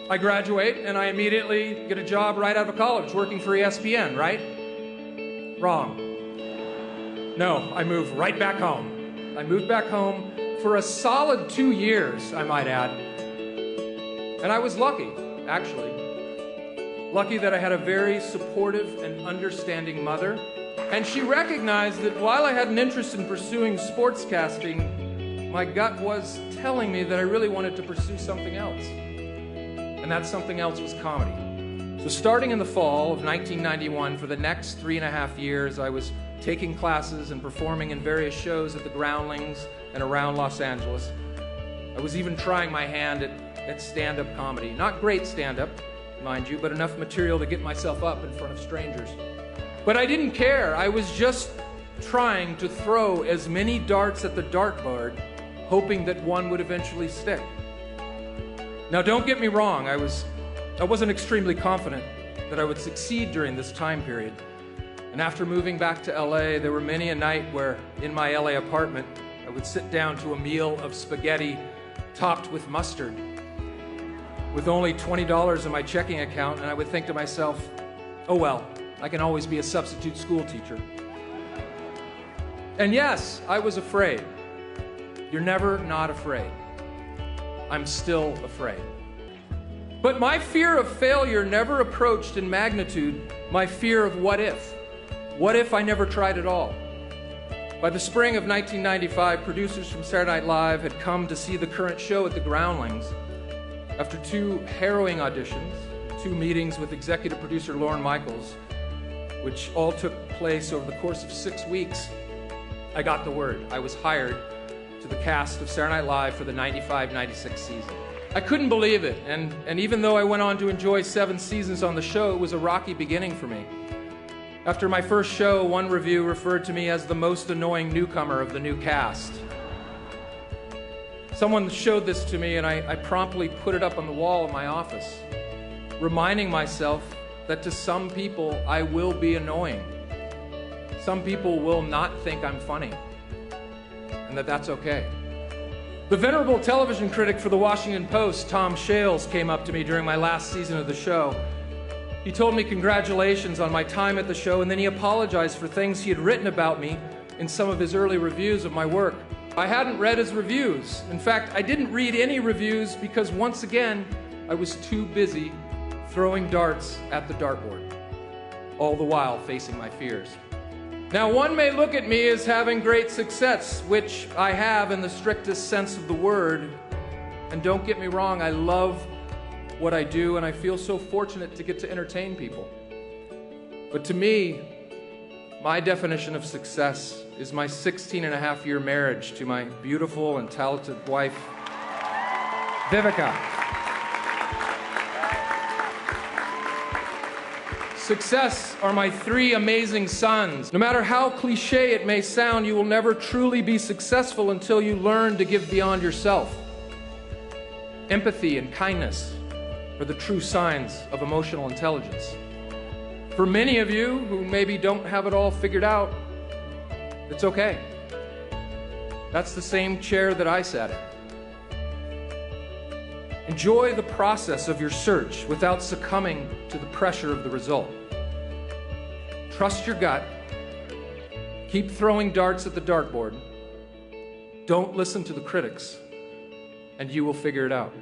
I graduate and I immediately get a job right out of college working for ESPN, right? Wrong. No, I moved right back home. I moved back home for a solid 2 years, I might add. And I was lucky, actually. Lucky that I had a very supportive and understanding mother. And she recognized that while I had an interest in pursuing sportscasting, my gut was telling me that I really wanted to pursue something else. And that something else was comedy. So starting in the fall of 1991, for the next 3.5 years, I was taking classes and performing in various shows at the Groundlings and around Los Angeles. I was even trying my hand at stand-up comedy. Not great stand-up, mind you, but enough material to get myself up in front of strangers. But I didn't care. I was just trying to throw as many darts at the dartboard, hoping that one would eventually stick. Now, don't get me wrong, I wasn't extremely confident that I would succeed during this time period. And after moving back to LA, there were many a night where, in my LA apartment, I would sit down to a meal of spaghetti topped with mustard, with only $20 in my checking account, and I would think to myself, oh well, I can always be a substitute school teacher. And yes, I was afraid. You're never not afraid. I'm still afraid. But my fear of failure never approached in magnitude my fear of what if. What if I never tried at all? By the spring of 1995, producers from Saturday Night Live had come to see the current show at the Groundlings. After 2 harrowing auditions, 2 meetings with executive producer Lorne Michaels, which all took place over the course of 6 weeks, I got the word. I was hired to the cast of Saturday Night Live for the 95-96 season. I couldn't believe it, and even though I went on to enjoy 7 seasons on the show, it was a rocky beginning for me. After my first show, one review referred to me as the most annoying newcomer of the new cast. Someone showed this to me, and I promptly put it up on the wall in my office, reminding myself that to some people, I will be annoying. Some people will not think I'm funny, and that's okay. The venerable television critic for the Washington Post, Tom Shales, came up to me during my last season of the show. He told me congratulations on my time at the show, and then he apologized for things he had written about me in some of his early reviews of my work. I hadn't read his reviews. In fact, I didn't read any reviews because, once again, I was too busy throwing darts at the dartboard, all the while facing my fears. Now, one may look at me as having great success, which I have in the strictest sense of the word. And don't get me wrong, I love what I do, and I feel so fortunate to get to entertain people. But to me, my definition of success is my 16.5-year marriage to my beautiful and talented wife, Vivica. Success are my 3 amazing sons. No matter how cliche it may sound, you will never truly be successful until you learn to give beyond yourself. Empathy and kindness are the true signs of emotional intelligence. For many of you who maybe don't have it all figured out, it's okay. That's the same chair that I sat in. Enjoy the process of your search without succumbing to the pressure of the result. Trust your gut. Keep throwing darts at the dartboard. Don't listen to the critics, and you will figure it out.